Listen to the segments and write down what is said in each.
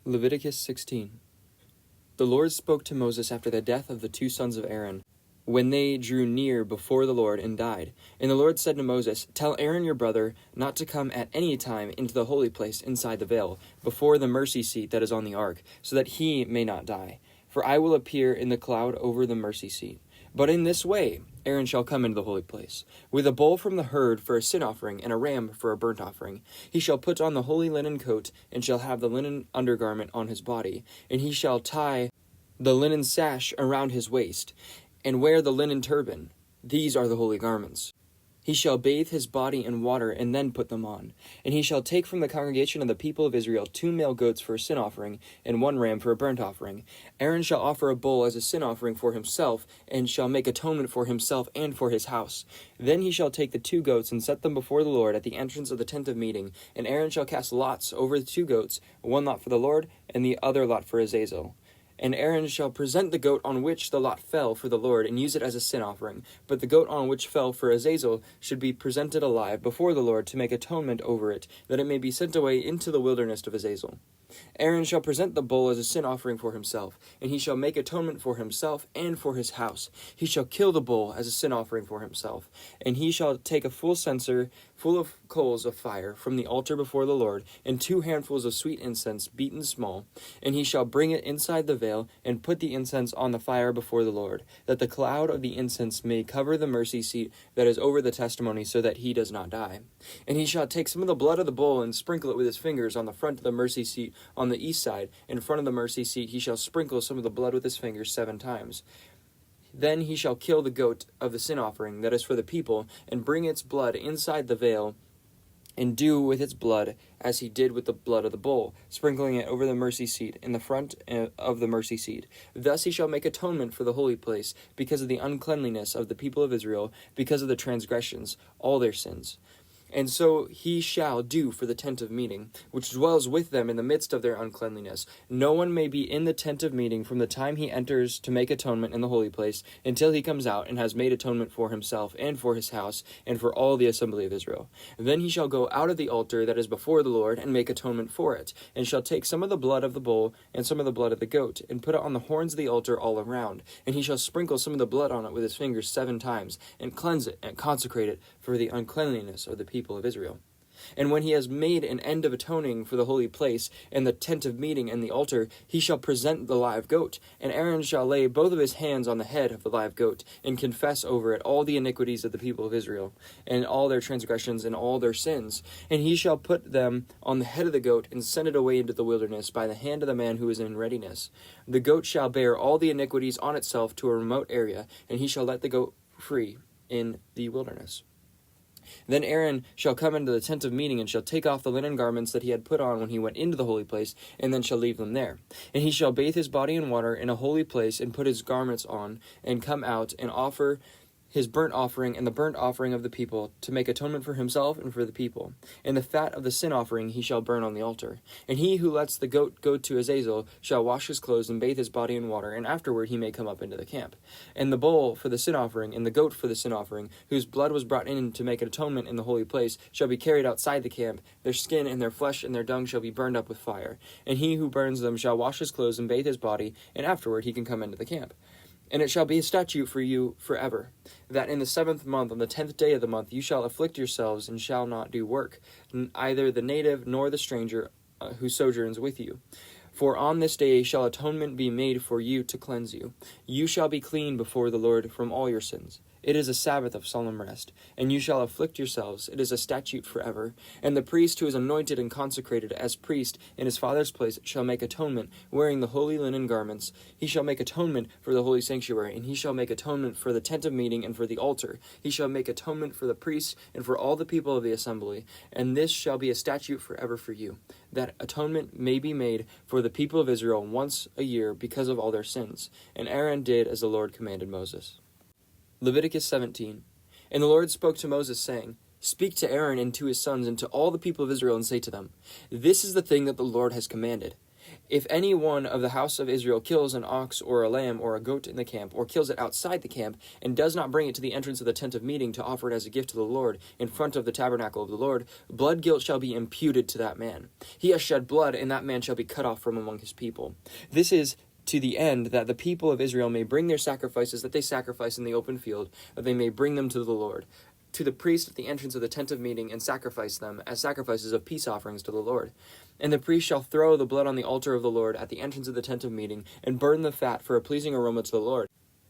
Leviticus 16. The Lord spoke to Moses after the death of the two sons of Aaron, when they drew near before the Lord and died. And the Lord said to Moses, "Tell Aaron your brother not to come at any time into the holy place inside the veil, before the mercy seat that is on the ark, so that he may not die. For I will appear in the cloud over the mercy seat. But in this way Aaron shall come into the holy place, with a bull from the herd for a sin offering, and a ram for a burnt offering. He shall put on the holy linen coat, and shall have the linen undergarment on his body, and he shall tie the linen sash around his waist, and wear the linen turban. These are the holy garments. He shall bathe his body in water, and then put them on. And he shall take from the congregation of the people of Israel 2 male goats for a sin offering, and 1 ram for a burnt offering. Aaron shall offer a bull as a sin offering for himself, and shall make atonement for himself and for his house. Then he shall take the 2 goats and set them before the Lord at the entrance of the tent of meeting. And Aaron shall cast lots over the 2 goats, 1 lot for the Lord, and the other lot for Azazel. And Aaron shall present the goat on which the lot fell for the Lord, and use it as a sin offering. But the goat on which fell for Azazel should be presented alive before the Lord to make atonement over it, that it may be sent away into the wilderness of Azazel. Aaron shall present the bull as a sin offering for himself, and he shall make atonement for himself and for his house. He shall kill the bull as a sin offering for himself, and he shall take a full censer full of coals of fire from the altar before the Lord, and 2 handfuls of sweet incense beaten small, and he shall bring it inside the veil, and put the incense on the fire before the Lord, that the cloud of the incense may cover the mercy seat that is over the testimony, so that he does not die. And he shall take some of the blood of the bull and sprinkle it with his fingers on the front of the mercy seat on the east side. In front of the mercy seat he shall sprinkle some of the blood with his fingers 7 times. Then he shall kill the goat of the sin offering that is for the people, and bring its blood inside the veil, and do with its blood as he did with the blood of the bull, sprinkling it over the mercy seat in the front of the mercy seat. Thus he shall make atonement for the holy place, because of the uncleanliness of the people of Israel, because of the transgressions, all their sins. And so he shall do for the tent of meeting, which dwells with them in the midst of their uncleanliness. No one may be in the tent of meeting from the time he enters to make atonement in the holy place, until he comes out and has made atonement for himself and for his house and for all the assembly of Israel. Then he shall go out of the altar that is before the Lord and make atonement for it, and shall take some of the blood of the bull and some of the blood of the goat, and put it on the horns of the altar all around. And he shall sprinkle some of the blood on it with his fingers 7 times, and cleanse it and consecrate it for the uncleanliness of the people of Israel. And when he has made an end of atoning for the holy place, and the tent of meeting and the altar, he shall present the live goat. And Aaron shall lay both of his hands on the head of the live goat, and confess over it all the iniquities of the people of Israel, and all their transgressions and all their sins. And he shall put them on the head of the goat, and send it away into the wilderness by the hand of the man who is in readiness. The goat shall bear all the iniquities on itself to a remote area, and he shall let the goat free in the wilderness. Then Aaron shall come into the tent of meeting, and shall take off the linen garments that he had put on when he went into the holy place, and then shall leave them there. And he shall bathe his body in water in a holy place, and put his garments on, and come out, and offer his burnt offering and the burnt offering of the people, to make atonement for himself and for the people. And the fat of the sin offering he shall burn on the altar. And he who lets the goat go to Azazel shall wash his clothes and bathe his body in water, and afterward he may come up into the camp. And the bull for the sin offering and the goat for the sin offering, whose blood was brought in to make an atonement in the holy place, shall be carried outside the camp. Their skin and their flesh and their dung shall be burned up with fire. And he who burns them shall wash his clothes and bathe his body, and afterward he can come into the camp. And it shall be a statute for you forever, that in the 7th month, on the 10th day of the month, you shall afflict yourselves, and shall not do work, either the native nor the stranger who sojourns with you. For on this day shall atonement be made for you to cleanse you. You shall be clean before the Lord from all your sins. It is a Sabbath of solemn rest, and you shall afflict yourselves. It is a statute forever. And the priest who is anointed and consecrated as priest in his father's place shall make atonement, wearing the holy linen garments. He shall make atonement for the holy sanctuary, and he shall make atonement for the tent of meeting and for the altar. He shall make atonement for the priests and for all the people of the assembly. And this shall be a statute forever for you, that atonement may be made for the people of Israel once a year because of all their sins. And Aaron did as the Lord commanded Moses. Leviticus 17. And the Lord spoke to Moses, saying, Speak to Aaron and to his sons and to all the people of Israel, and say to them, This is the thing that the Lord has commanded. If any one of the house of Israel kills an ox or a lamb or a goat in the camp, or kills it outside the camp, and does not bring it to the entrance of the tent of meeting to offer it as a gift to the Lord in front of the tabernacle of the Lord, blood guilt shall be imputed to that man. He has shed blood, and that man shall be cut off from among his people. This is to the end that the people of Israel may bring their sacrifices that they sacrifice in the open field, that they may bring them to the Lord, to the priest at the entrance of the tent of meeting, and sacrifice them as sacrifices of peace offerings to the Lord. And the priest shall throw the blood on the altar of the Lord at the entrance of the tent of meeting, and burn the fat for a pleasing aroma to the Lord.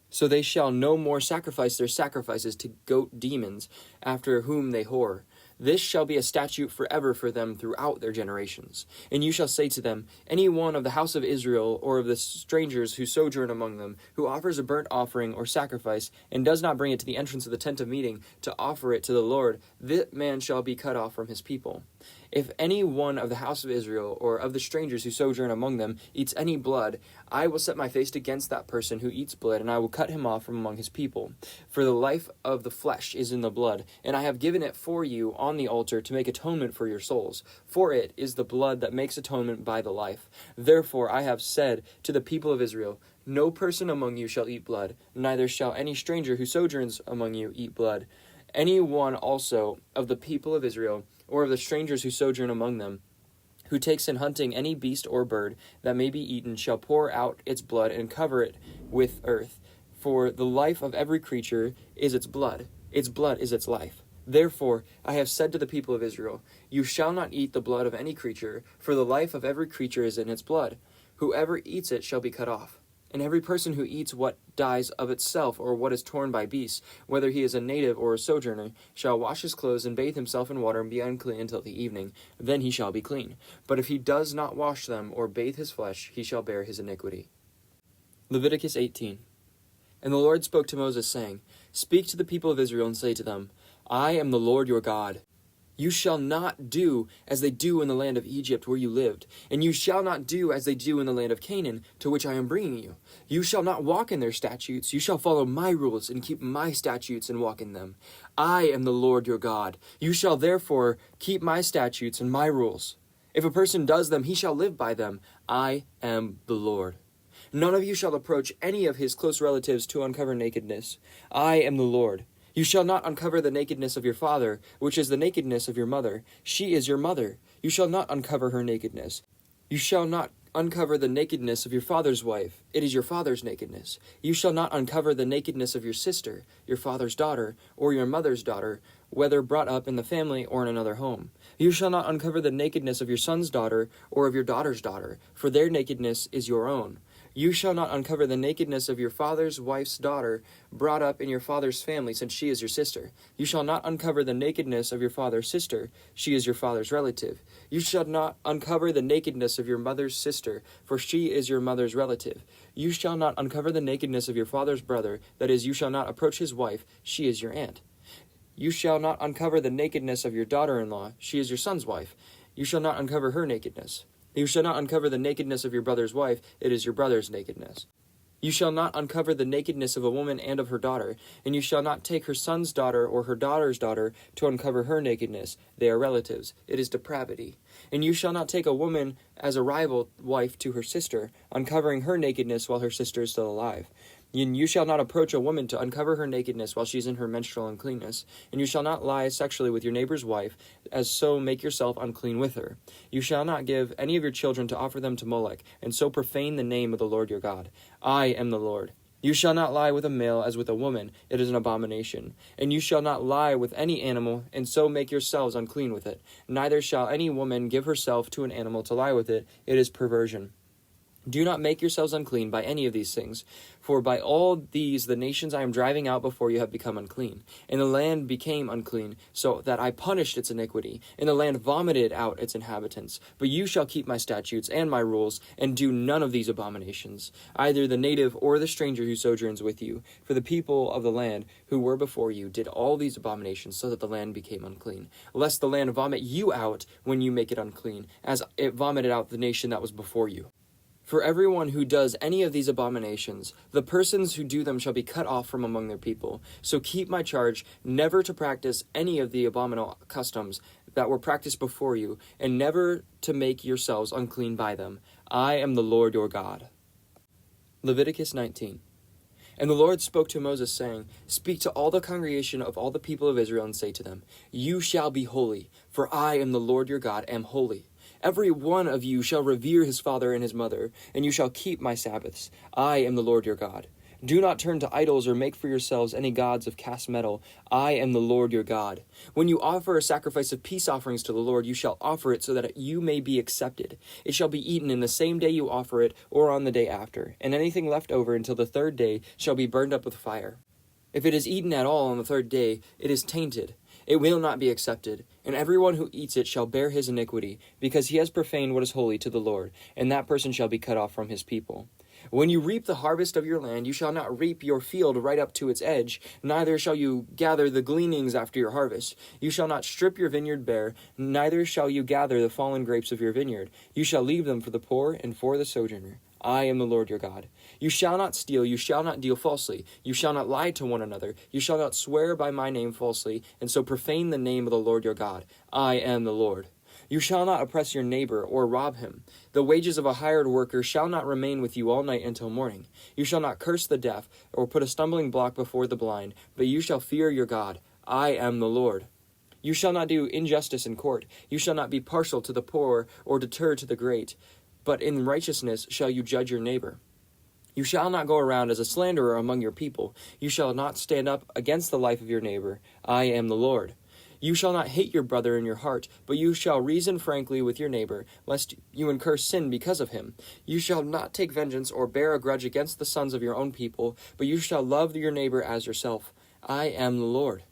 So they shall no more sacrifice their sacrifices to goat demons, after whom they whore. This shall be a statute forever for them throughout their generations. And you shall say to them, any one of the house of Israel, or of the strangers who sojourn among them, who offers a burnt offering or sacrifice, and does not bring it to the entrance of the tent of meeting to offer it to the Lord, that man shall be cut off from his people. If any one of the house of Israel, or of the strangers who sojourn among them, eats any blood, I will set my face against that person who eats blood, and I will cut him off from among his people. For the life of the flesh is in the blood, and I have given it for you on the altar to make atonement for your souls. For it is the blood that makes atonement by the life. Therefore I have said to the people of Israel, no person among you shall eat blood, neither shall any stranger who sojourns among you eat blood. Any one also of the people of Israel, or of the strangers who sojourn among them, who takes in hunting any beast or bird that may be eaten, shall pour out its blood and cover it with earth. For the life of every creature is its blood is its life. Therefore I have said to the people of Israel, you shall not eat the blood of any creature, for the life of every creature is in its blood. Whoever eats it shall be cut off. And every person who eats what dies of itself, or what is torn by beasts, whether he is a native or a sojourner, shall wash his clothes and bathe himself in water and be unclean until the evening. Then he shall be clean. But if he does not wash them or bathe his flesh, he shall bear his iniquity. Leviticus 18. And the Lord spoke to Moses, saying, speak to the people of Israel and say to them, I am the Lord your God. You shall not do as they do in the land of Egypt where you lived, and you shall not do as they do in the land of Canaan, to which I am bringing you. You shall not walk in their statutes. You shall follow my rules and keep my statutes and walk in them. I am the Lord your God. You shall therefore keep my statutes and my rules. If a person does them, he shall live by them. I am the Lord. None of you shall approach any of his close relatives to uncover nakedness. I am the Lord. You shall not uncover the nakedness of your father, which is the nakedness of your mother. She is your mother. You shall not uncover her nakedness. You shall not uncover the nakedness of your father's wife. It is your father's nakedness. You shall not uncover the nakedness of your sister, your father's daughter, or your mother's daughter, whether brought up in the family or in another home. You shall not uncover the nakedness of your son's daughter, or of your daughter's daughter, for their nakedness is your own. You shall not uncover the nakedness of your father's wife's daughter, brought up in your father's family, since she is your sister. You shall not uncover the nakedness of your father's sister. She is your father's relative. You shall not uncover the nakedness of your mother's sister, for she is your mother's relative. You shall not uncover the nakedness of your father's brother, that is, you shall not approach his wife. She is your aunt. You shall not uncover the nakedness of your daughter-in-law. She is your son's wife. You shall not uncover her nakedness. You shall not uncover the nakedness of your brother's wife. It is your brother's nakedness. You shall not uncover the nakedness of a woman and of her daughter, and you shall not take her son's daughter or her daughter's daughter to uncover her nakedness. They are relatives. It is depravity. And you shall not take a woman as a rival wife to her sister, uncovering her nakedness while her sister is still alive. And you shall not approach a woman to uncover her nakedness while she is in her menstrual uncleanness. And you shall not lie sexually with your neighbor's wife, as so make yourself unclean with her. You shall not give any of your children to offer them to Molech, and so profane the name of the Lord your God. I am the Lord. You shall not lie with a male as with a woman. It is an abomination. And you shall not lie with any animal, and so make yourselves unclean with it. Neither shall any woman give herself to an animal to lie with it. It is perversion. Do not make yourselves unclean by any of these things, for by all these the nations I am driving out before you have become unclean. And the land became unclean, so that I punished its iniquity, and the land vomited out its inhabitants. But you shall keep my statutes and my rules, and do none of these abominations, either the native or the stranger who sojourns with you. For the people of the land who were before you did all these abominations, so that the land became unclean. Lest the land vomit you out when you make it unclean, as it vomited out the nation that was before you. For everyone who does any of these abominations, the persons who do them shall be cut off from among their people. So keep my charge never to practice any of the abominable customs that were practiced before you, and never to make yourselves unclean by them. I am the Lord your God. Leviticus 19. And the Lord spoke to Moses, saying, Speak to all the congregation of all the people of Israel, and say to them, You shall be holy, for I am the Lord your God, am holy. Every one of you shall revere his father and his mother, and you shall keep my Sabbaths. I am the Lord your God. Do not turn to idols or make for yourselves any gods of cast metal. I am the Lord your God. When you offer a sacrifice of peace offerings to the Lord, you shall offer it so that you may be accepted. It shall be eaten in the same day you offer it, or on the day after, and anything left over until the third day shall be burned up with fire. If it is eaten at all on the third day, it is tainted. It will not be accepted, and everyone who eats it shall bear his iniquity, because he has profaned what is holy to the Lord, and that person shall be cut off from his people. When you reap the harvest of your land, you shall not reap your field right up to its edge, neither shall you gather the gleanings after your harvest. You shall not strip your vineyard bare, neither shall you gather the fallen grapes of your vineyard. You shall leave them for the poor and for the sojourner. I am the Lord your God. You shall not steal, you shall not deal falsely, you shall not lie to one another, you shall not swear by my name falsely, and so profane the name of the Lord your God. I am the Lord. You shall not oppress your neighbor or rob him. The wages of a hired worker shall not remain with you all night until morning. You shall not curse the deaf or put a stumbling block before the blind, but you shall fear your God. I am the Lord. You shall not do injustice in court. You shall not be partial to the poor or deter to the great, but in righteousness shall you judge your neighbor. You shall not go around as a slanderer among your people. You shall not stand up against the life of your neighbor. I am the Lord. You shall not hate your brother in your heart, but you shall reason frankly with your neighbor, lest you incur sin because of him. You shall not take vengeance or bear a grudge against the sons of your own people, but you shall love your neighbor as yourself. I am the Lord.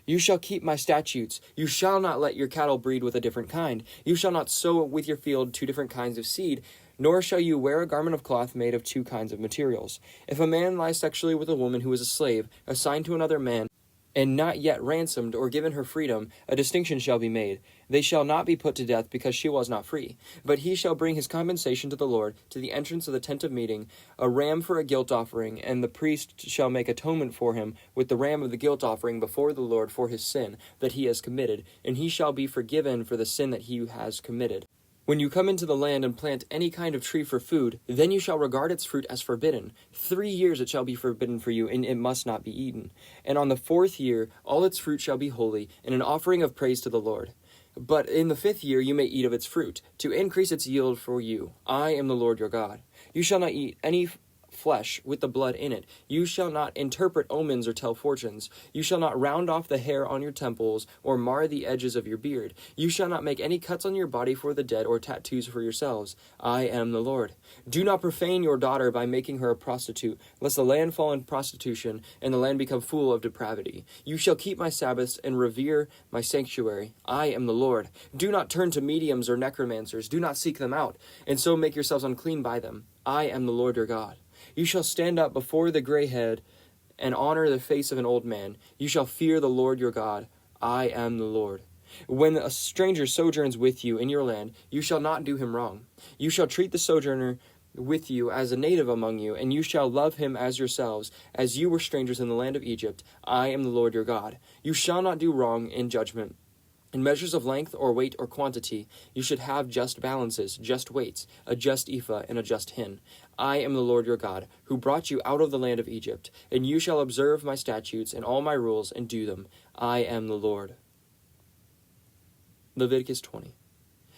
You shall keep my statutes. You shall not let your cattle breed with a different kind. You shall not sow with your field 2 different kinds of seed, nor shall you wear a garment of cloth made of 2 kinds of materials. If a man lies sexually with a woman who is a slave, assigned to another man, and not yet ransomed or given her freedom, a distinction shall be made. They shall not be put to death because she was not free. But he shall bring his compensation to the Lord to the entrance of the tent of meeting, a ram for a guilt offering, and the priest shall make atonement for him with the ram of the guilt offering before the Lord for his sin that he has committed, and he shall be forgiven for the sin that he has committed. When you come into the land and plant any kind of tree for food, then you shall regard its fruit as forbidden. 3 years it shall be forbidden for you, and it must not be eaten. And on the 4th year all its fruit shall be holy, and an offering of praise to the Lord. But in the 5th year you may eat of its fruit, to increase its yield for you. I am the Lord your God. You shall not eat any flesh with the blood in it. You shall not interpret omens or tell fortunes. You shall not round off the hair on your temples or mar the edges of your beard. You shall not make any cuts on your body for the dead or tattoos for yourselves. I am the Lord. Do not profane your daughter by making her a prostitute, lest the land fall in prostitution and the land become full of depravity. You shall keep my Sabbaths and revere my sanctuary. I am the Lord. Do not turn to mediums or necromancers. Do not seek them out, and so make yourselves unclean by them. I am the Lord your God. You shall stand up before the gray head and honor the face of an old man. You shall fear the Lord your God. I am the Lord. When a stranger sojourns with you in your land, you shall not do him wrong. You shall treat the sojourner with you as a native among you, and you shall love him as yourselves, as you were strangers in the land of Egypt. I am the Lord your God. You shall not do wrong in judgment. In measures of length or weight or quantity, you should have just balances, just weights, a just ephah and a just hin. I am the Lord your God, who brought you out of the land of Egypt, and you shall observe my statutes and all my rules and do them. I am the Lord. Leviticus 20.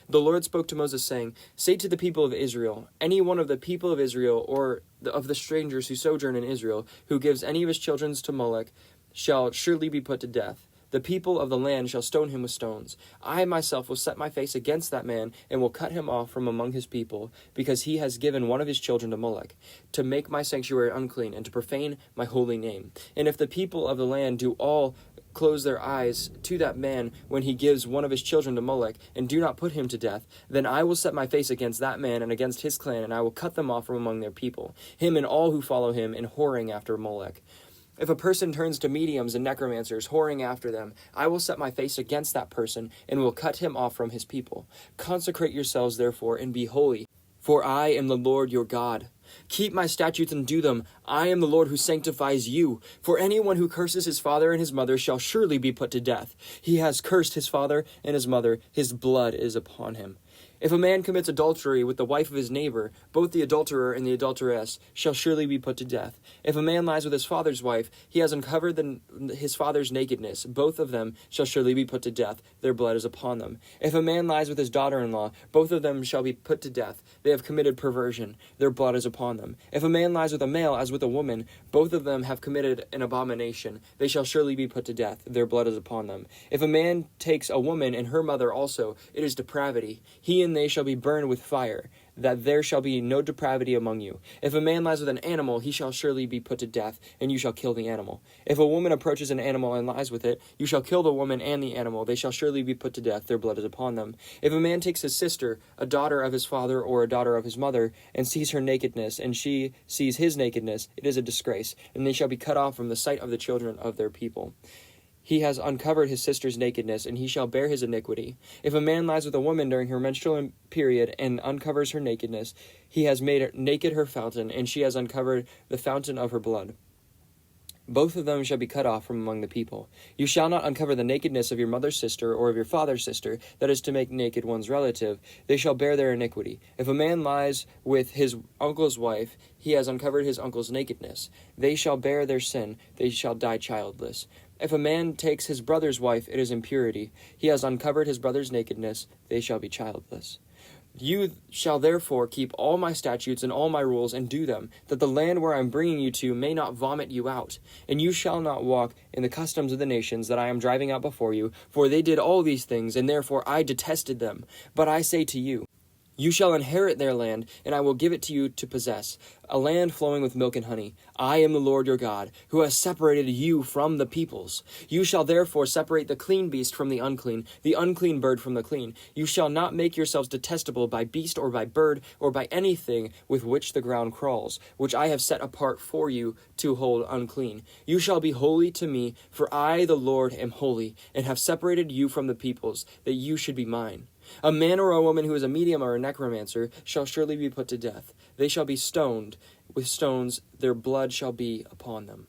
The Lord spoke to Moses, saying, Say to the people of Israel, any one of the people of Israel or of the strangers who sojourn in Israel, who gives any of his children to Molech, shall surely be put to death. The people of the land shall stone him with stones. I myself will set my face against that man, and will cut him off from among his people, because he has given one of his children to Molech, to make my sanctuary unclean, and to profane my holy name. And if the people of the land do all close their eyes to that man when he gives one of his children to Molech, and do not put him to death, then I will set my face against that man and against his clan, and I will cut them off from among their people, him and all who follow him in whoring after Molech. If a person turns to mediums and necromancers, whoring after them, I will set my face against that person, and will cut him off from his people. Consecrate yourselves, therefore, and be holy, for I am the Lord your God. Keep my statutes and do them. I am the Lord who sanctifies you. For anyone who curses his father and his mother shall surely be put to death. He has cursed his father and his mother. His blood is upon him. If a man commits adultery with the wife of his neighbor, both the adulterer and the adulteress shall surely be put to death. If a man lies with his father's wife, he has uncovered his father's nakedness. Both of them shall surely be put to death. Their blood is upon them. If a man lies with his daughter-in-law, both of them shall be put to death. They have committed perversion. Their blood is upon them. If a man lies with a male as with a woman, both of them have committed an abomination. They shall surely be put to death. Their blood is upon them. If a man takes a woman and her mother also, it is depravity. He and they shall be burned with fire, that there shall be no depravity among you. If a man lies with an animal, he shall surely be put to death, and you shall kill the animal. If a woman approaches an animal and lies with it, you shall kill the woman and the animal. They shall surely be put to death. Their blood is upon them. If a man takes his sister, a daughter of his father or a daughter of his mother, and sees her nakedness, and she sees his nakedness, it is a disgrace, and they shall be cut off from the sight of the children of their people. He has uncovered his sister's nakedness, and he shall bear his iniquity. If a man lies with a woman during her menstrual period and uncovers her nakedness, he has made naked her fountain, and she has uncovered the fountain of her blood. Both of them shall be cut off from among the people. You shall not uncover the nakedness of your mother's sister or of your father's sister, that is to make naked one's relative. They shall bear their iniquity. If a man lies with his uncle's wife, he has uncovered his uncle's nakedness. They shall bear their sin. They shall die childless. If a man takes his brother's wife, it is impurity. He has uncovered his brother's nakedness. They shall be childless. You shall therefore keep all my statutes and all my rules and do them, that the land where I am bringing you to may not vomit you out. And you shall not walk in the customs of the nations that I am driving out before you, for they did all these things, and therefore I detested them. But I say to you, you shall inherit their land, and I will give it to you to possess, a land flowing with milk and honey. I am the Lord your God, who has separated you from the peoples. You shall therefore separate the clean beast from the unclean bird from the clean. You shall not make yourselves detestable by beast or by bird or by anything with which the ground crawls, which I have set apart for you to hold unclean. You shall be holy to me, for I, the Lord, am holy, and have separated you from the peoples, that you should be mine. A man or a woman who is a medium or a necromancer shall surely be put to death. They shall be stoned with stones, their blood shall be upon them.